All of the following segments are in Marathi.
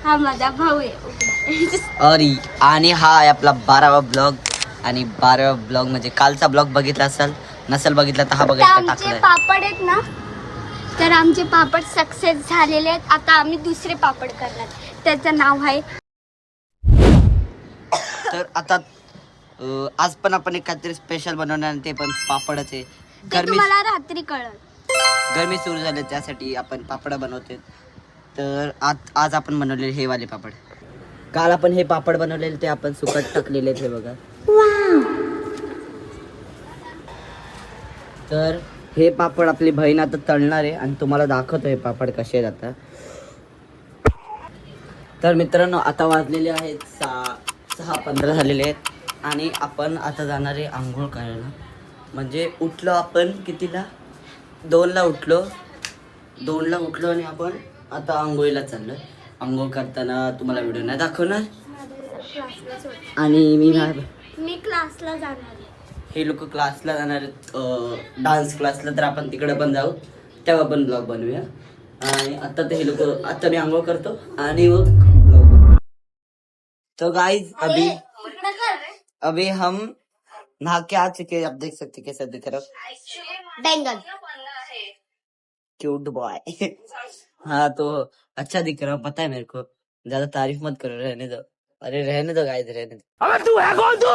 हा माझा भाऊ आहे. आणि हा आहे आपला 12वा ब्लॉग. आणि 12वा ब्लॉग म्हणजे कालचा ब्लॉग बघितला असेल, नसेल बघितला तर हा बघायला आमचे टाकलाय. पापड आहेत ना, तर आमचे पापड सक्सेस झालेले आहेत. आता आम्ही दुसरे पापड करणार, त्याचं नाव आहे. तर आता आज पण आपण एक काहीतरी स्पेशल बनवणार आणि ते पण पापडच आहे. ते तुम्हाला रात्री कळलं. गरमी सुरू झाली त्यासाठी आपण पापड बनवते. तर आज आपण बनवलेले हे वाले पापड. काल आपण हे पापड बनवलेले ते आपण सुकट टाकलेले हे बघा. तर हे पापड आपली बहीण आता तळणार आहे आणि तुम्हाला दाखवतो हे पापड कसे जातात. तर मित्रांनो आता वाजलेले आहेत 6:15 झालेले आहेत आणि आपण आता जाणार आहे आंघोळ करायला. म्हणजे उठलो आपण कितीला, 2ला उठलो आणि आपण आता आंघोळीला चाललो. आंघोळ करताना तुम्हाला व्हिडिओ नाही दाखवणार. आणि मी क्लासला जाणार आहे. हे लोक क्लासला जाणार आहेत, डान्स क्लासला. तर आपण तिकडे पण जाऊ, तेव्हा पण ब्लॉग बनवूया. आणि आता ते हे लोक, आता मी आंघोळ करतो आणि मग ब्लॉग. तो गाइस अभी हम नहा के आ चुके हैं. आप देख सकते कैसे दिख रहा है. Bengal cute boy. हाँ तो अच्छा दिख रहा है, पता है मेरे को. ज्यादा तारीफ मत करो, रहने दो. अरे रहने दो गाइस, रहने दो. अबे तू है कौन तू?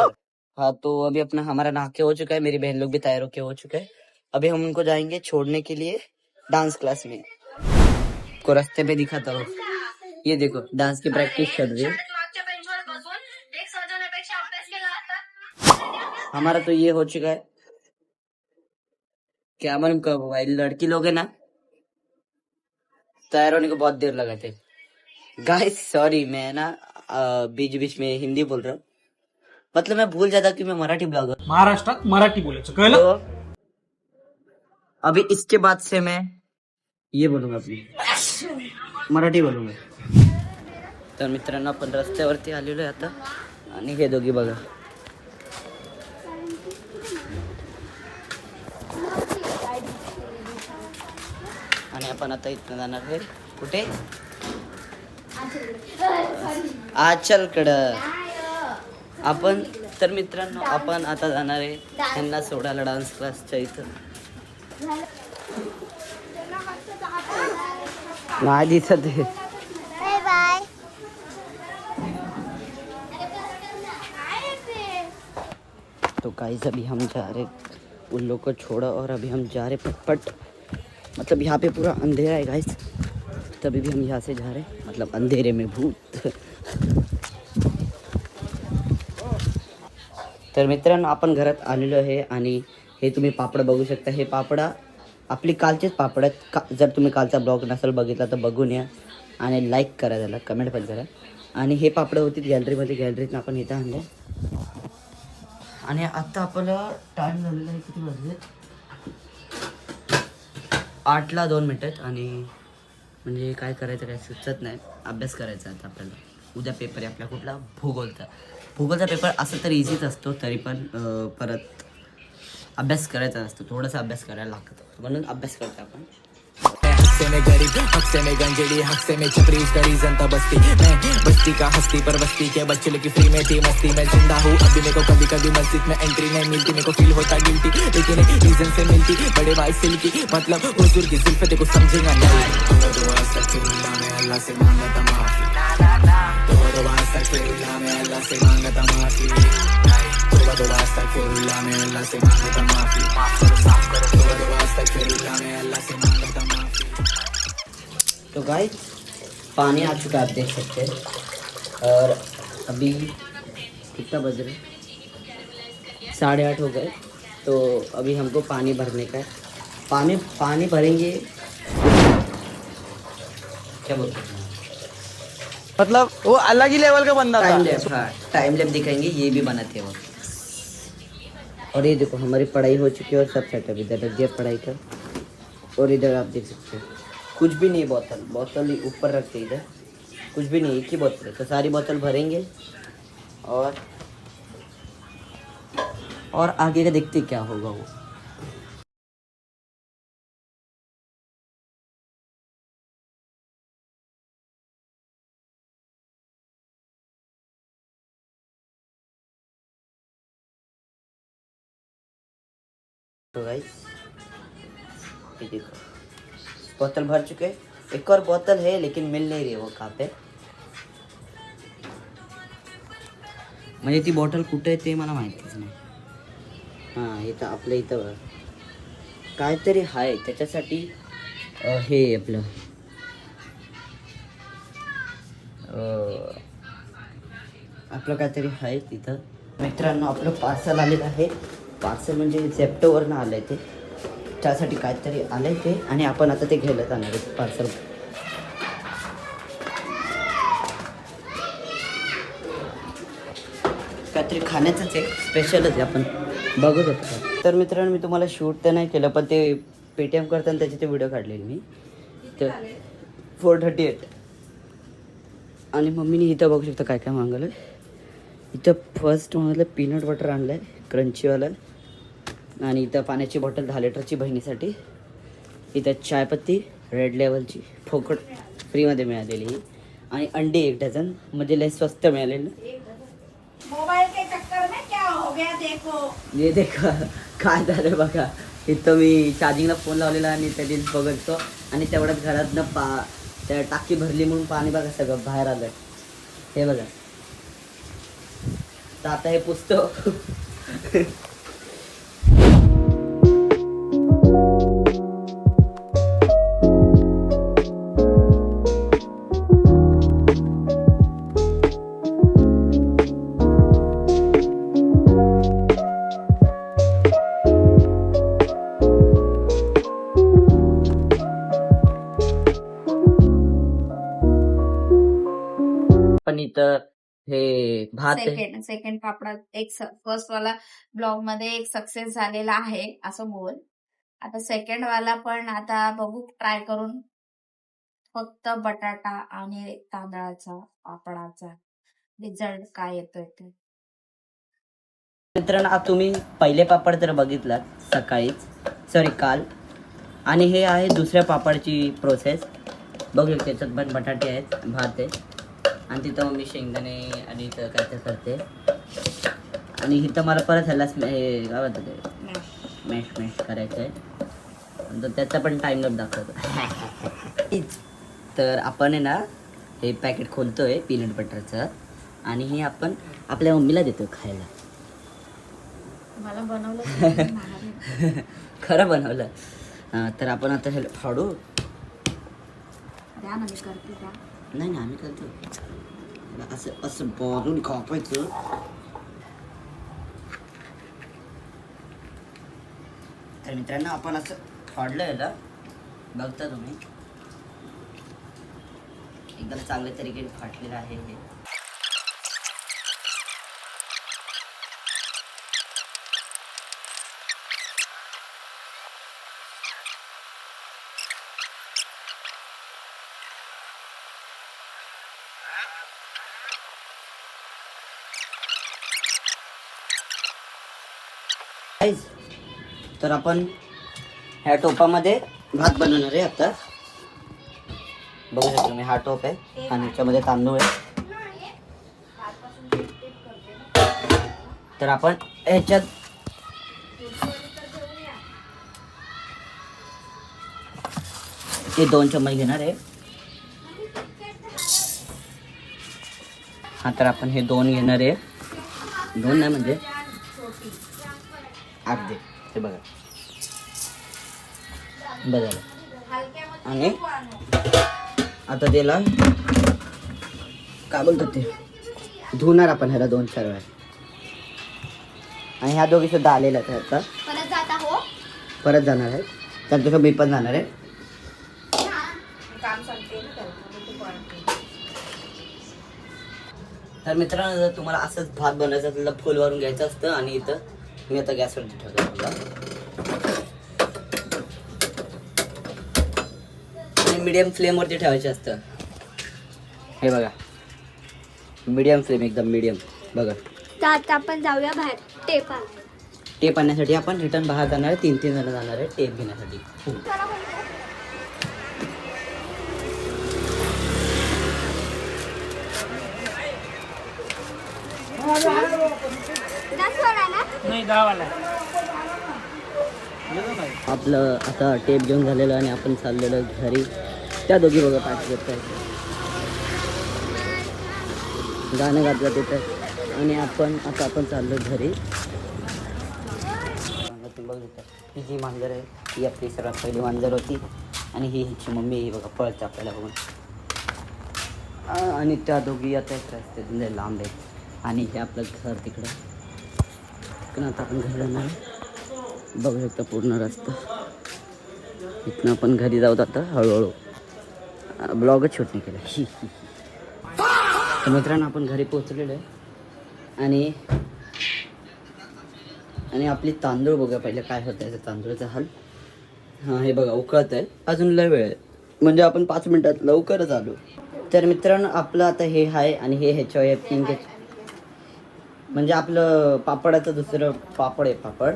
हाँ तो अभी अपना हमारा नहा के हो चुका है. मेरी बहन लोग भी तैयार होके हो चुके हैं. अभी हम उनको जाएंगे छोड़ने के लिए डांस क्लास में. को रास्ते पे दिखाता हूँ. ये देखो डांस की प्रैक्टिस चल रही है. हमारा तो ये हो चुका है. क्या मालूम कब होगा. लड़की लोग है ना, तैयार होने को बहुत देर लगाते. गाइस सॉरी, मैं ना बीच बीच में हिंदी बोल रहा हूँ. मतलब मैं भूल जाता कि मैं मराठी ब्लॉगर. महाराष्ट्रात मराठी बोलायचं कळलं. तो अभी इसके बाद से मैं ये बोलूंगा, अपनी मराठी बोलूंगा. तर मित्रांनो आपण रस्त्यावरती आलेलो आहे आता. आणि हे दोघी बघा. आणि आपण आता इथं जाणार आहे कुठे, आचलकडं आपण. तर मित्रांनो आपण आता जाणार आहे त्यांना सोडायला डान्स क्लासच्या इथं. नाही दिसत आहे. Bye bye. तो गाइस अभी हम जा रहे उन लोग को छोड़ा और अभी हम जा रहे पटपट. मतलब यहाँ पे पूरा अंधेरा है गाइस, तभी भी हम यहाँ से जा रहे, मतलब अंधेरे में भूत. तर मित्रांनो आपण घरात आलेलो आहे आणि हे तुम्ही पापड बघू शकता. हे पापडा आपली कालचेच पापड आहेत. जर तुम्ही कालचा ब्लॉग नसेल बघितला तर बघून या आणि लाईक करा, त्याला कमेंट पण करा. आणि हे पापड होती गॅलरीमध्ये, गॅलरीतनं आपण इथं आणले. आणि आता आपल्याला टाईम झालेला आहे, किती वाजले, 8ला 2 मिनिटात. आणि म्हणजे काय करायचं काय सुचत नाही. अभ्यास करायचा आता आपल्याला. उद्या पेपर आहे आपला कुठला, भूगोलचा पेपर. असं तर इझीच असतो, तरी पण परत अभ्यास करायचा असतो, थोडासा अभ्यास करायला लागतो, म्हणून अभ्यास करतो आपण. हफ्ते में गरीब, हफ्ते में गंजेड़ी, हफ्ते में छपरी करी जनता बस्ती. मैं बस्ती का हस्ती पर बस्ती के बच्चे लेके फ्री में थी मस्ती. मैं जिंदा हूँ अभी, मेरे को कभी कभी मस्जिद में एंट्री नहीं मिलती. मेरे को फील होता गिल्टी, लेकिन एक रीजन से मिलती. बड़े भाई सिल की मतलब हुजूर की जुल्फ तेरे को समझेगा नहीं. मैं अल्लाह से मांगता माफी. मैं अल्लाह से मांगता माफी. मैं अल्लाह से मांगता माफी. तो गाइस पानी आ चुका है, आप देख सकते हैं. और अभी कितना बज रहा है, 8:30 हो गए. तो अभी हमको पानी भरने का है. पानी भरेंगे, क्या बोलते हैं, मतलब वो अलग ही लेवल का बंदा टाइम था. लैप. हाँ टाइम लैप दिखाएंगे, ये भी बनाते हैं वो. और ये देखो हमारी पढ़ाई हो चुकी है और सब सेटअप इधर रख दिया पढ़ाई का. और इधर आप देख सकते हो कुछ भी नहीं, बोतल ही ऊपर रखते इधर, कुछ भी नहीं, एक ही बोतल है. तो सारी बोतल भरेंगे और आगे का देखते क्या होगा वो. तो गाइस ये देखो बोतल भर चुके, एक और बोतल है लेकिन मिल नहीं रही वो कहाँ पे, म्हणजे ती बॉटल कुठे आहे ते मला माहितीच नाही. हां इथं आपल्या इथं बघा काहीतरी आहे त्याच्यासाठी हे आपलं आपलं काहीतरी आहे तिथं. मित्रांनो आपलं पार्सल आलेलं आहे. पार्सल म्हणजे झेप्टोवरनं आलं आहे ते, त्यासाठी काहीतरी आलं आहे ते आणि आपण आता ते घ्यायला जाणार आहे पार्सल. काहीतरी खाण्याचंच आहे स्पेशलच आहे, आपण बघत होतो. तर मित्रांनो मी तुम्हाला शूट तर नाही केलं पण ते पेटीएम करताना त्याची ते व्हिडिओ काढलेली मी. तर 438 आणि मम्मीने इथं बघू शकता काय काय मागवलं. इथं फर्स्ट मागवलं पीनट बटर आणलं आहे क्रंचीवालं, आणि इथं पाण्याची बॉटल 10 लिटरची बहिणीसाठी. इथं चायपत्ती रेड लेवलची फोकट फ्रीमध्ये मिळालेली, आणि अंडी 1 डझन म्हणजे लय स्वस्त मिळालेलं. मोबाइल के चक्कर में क्या हो गया देखो. हे देखा काय झालं बघा. इथं मी चार्जिंगला फोन लावलेला आणि त्या रील्स बघतो आणि तेवढ्यात घरातनं त्या टाकी भरली म्हणून पाणी बघा सगळं बाहेर आलं. हे बघा तर आता हे पुसतो. पण इथं हे भात आहे. सेकंड पापडात एक फर्स्ट वाला ब्लॉग मध्ये एक सक्सेस झालेला आहे असं बोल. आता सेकंड वाला पण आता बघू ट्राय करून, फक्त बटाटा आणि तांदळाचा पापडाचा रिझल्ट काय येतोय ते. मित्रांनो आज तुम्ही पहिले पापड तर बघितलात सकाळीच, सॉरी काल, आणि हे आहे दुसऱ्या पापडची प्रोसेस. बघू त्याच्यात पण बटाटे आहेत, भात आहे, आणि तिथं मम्मी शेंगदाणे आणि इथं काय तर करते. आणि इथं मला परत ह्याला काय म्हणतात ते मॅश करायचं आहे, तर त्याचा पण टाईम लप दाखवतो. तर आपण आहे ना हे पॅकेट खोलतोय पीनट बटरचं, आणि हे आपण आपल्या मम्मीला देतो खायला. मला बनवलं खरं बनवलं. तर आपण आता हे फाडू. द्या ना मी करते द्या. नाही ना आम्ही करतो असं असं बोलून कापायचं. तर मित्रांनो आपण असं फाडलं याला, बघता तुम्ही एकदम चांगल्या तरीकेने फाटलेलं आहे हे. तर आपण ह्या टोपामध्ये भात बनवणार आहे आता. बघू शकतो तुम्ही हा टोप आहे आणि याच्यामध्ये तांदूळ आहे. तर आपण ह्याच्यात ते 2 चम्मच घेणार आहे. हा तर आपण हे 2 घेणार आहे, 2 नाही म्हणजे अर्धे. हे बघा बघा. आणि आता त्याला काय बोलतात ते धुणार आपण ह्याला 2-4 वेळा. आणि ह्या दोघी सुद्धा आलेल्या आहेत आता, परत जाता हो. परत जाणार आहे. त्यांच्यासोबत मी पण जाणार आहे. काम सांगते ना त्याला, मग तू बनवते. तर मित्रांनो जर तुम्हाला असंच भात बनवायचं त्याला फुल वरून घ्यायचं असतं. आणि इथं मी आता गॅसवरती ठेवतो बघा, आणि मीडियम फ्लेमवरती ठेवायचं असतं. हे बघा मीडियम फ्लेम, एकदम मीडियम बघा. तर आता आपण जाऊया बाहेर टेपा. टेप आणण्यासाठी आपण रिटर्न बाहेर जाणार आहे. 3 जण जाणार आहे टेप घेण्यासाठी. नाही 10 वाला आपलं आता टेप घेऊन झालेलं आणि आपण चाललेलो घरी. त्या दोघी बघा पाठी करत आहेत, गाणं गात गात येतं आणि आपण चाललो घरी. बघू शकता ही जी मांजर आहे ही आपली सर्वात पहिली मांजर होती आणि ही हिची मम्मी ही बघा पळते आपल्याला बघून. आणि त्या दोघी आता एक रस्ते लांब आहेत आणि हे आपलं घर तिकडं आता आपण घरी जाणार आहे. बघू शकता पूर्ण रस्ता. इथनं आपण घरी जाऊत आता हळूहळू. ब्लॉगच शूट नाही केला. तर मित्रांनो आपण घरी पोचलेलो आहे आणि आपली तांदूळ बघा पहिले काय होतं याचं तांदूळचा हाल. हां हे बघा उकळत आहे, अजून लय वेळ आहे म्हणजे आपण 5 मिनटात लवकरच आलो. तर मित्रांनो आपलं आता हे आहे आणि हे ह्याच्यावर आहे पिंक म्हणजे आपलं पापडाचं दुसरं पापड आहे पापड.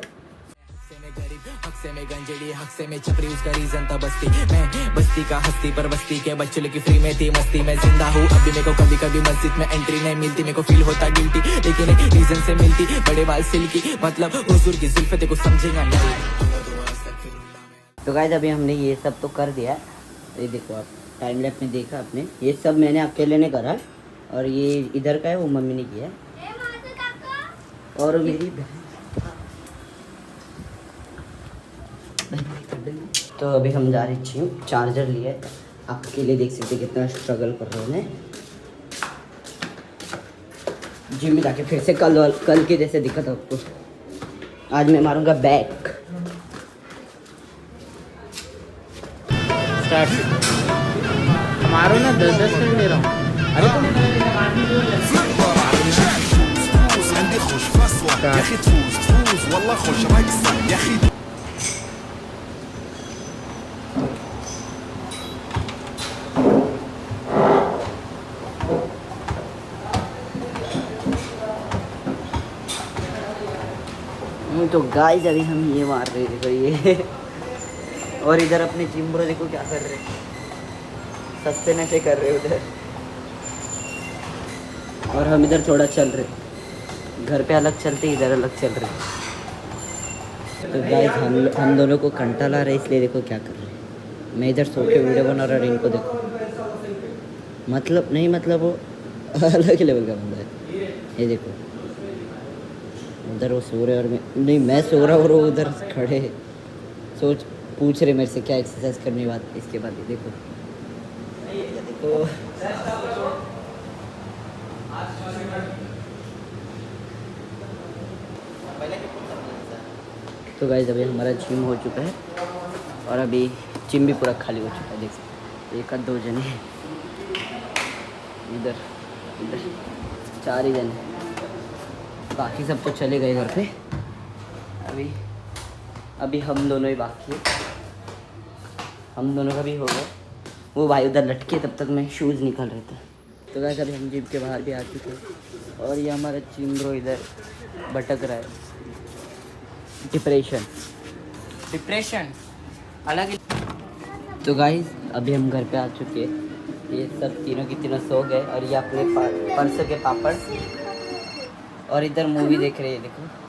हक से मैं गंजेड़ी हक से मैं छपरी उसका रीजन था बस्ती मैं बस्ती का हस्ती पर बस्ती के बच्चे की फ्री में थी मस्ती मैं जिंदा हूँ अभी मेरे को कभी कभी मस्जिद में एंट्री नहीं मिलती मेरे को फील होता गिल्टी लेकिन एक रीजन से मिलती बड़े बाल सिल्की मतलब हुजूर की जुल्फे तेरे को समझेगा नहीं. तो गाइस अभी हमने ये सब तो कर दिया. ये देखो आप टाइम लैप में देखा आपने, ये सब मैंने अकेले ने करा और ये इधर का है वो मम्मी ने किया और मेरी तो अभी हम जा रहे जिम. चार्जर लिया है, आप अकेले देख सकते कितना स्ट्रगल कर रहे हैं. जिम में जाके फिर से कल के जैसे दिक्कत आपको. आज मैं मारूंगा बैक. स्टार्ट मारो ना 10 सेकंड ले रहा हूँ. अरे عندي خوش فاصلة يا اخي تفوز والله خوش رقصة يا اخي. तो गाइस अभी हम ये मार रहे देखो ये और इधर अपने जिम ब्रो देखो क्या कर रहे, सस्ते नशे कर रहे उधर और हम इधर थोड़ा चल रहे. घर पे अलग चलते इधर अलग चल रहे. तो गाइस हम दोनों को कंटाला रहा है इसलिए देखो क्या कर रहे हैं. मैं इधर सो के वीडियो बना रहा और इनको देखो मतलब नहीं मतलब वो अलग लेवल का बंदा है. ये देखो उधर वो सो रहे और मैं सो रहा और वो उधर खड़े पूछ रहे मेरे से क्या एक्सरसाइज करने के बाद. इसके बाद ये देखो तो गाइस अभी हमारा जिम हो चुका है और अभी जिम भी पूरा खाली हो चुका है. देख सकते 1 2 जने इधर 4 ही जने, बाकी सब तो चले गए घर पे. अभी हम दोनों ही बाकी है. हम दोनों का भी हो गया. वो भाई उधर लटके तब तक मैं शूज़ निकाल रहा था. तो गाइस अभी हम जिम के बाहर भी आ चुके हैं और ये हमारा जिम ब्रो इधर भटक रहा है. डिप्रेशन अलग. तो गाइस अभी हम घर पे आ चुके हैं. ये सब तीनों की तीनों सो गए और ये अपने परसों के पापड़ और इधर मूवी देख रहे हैं देखो.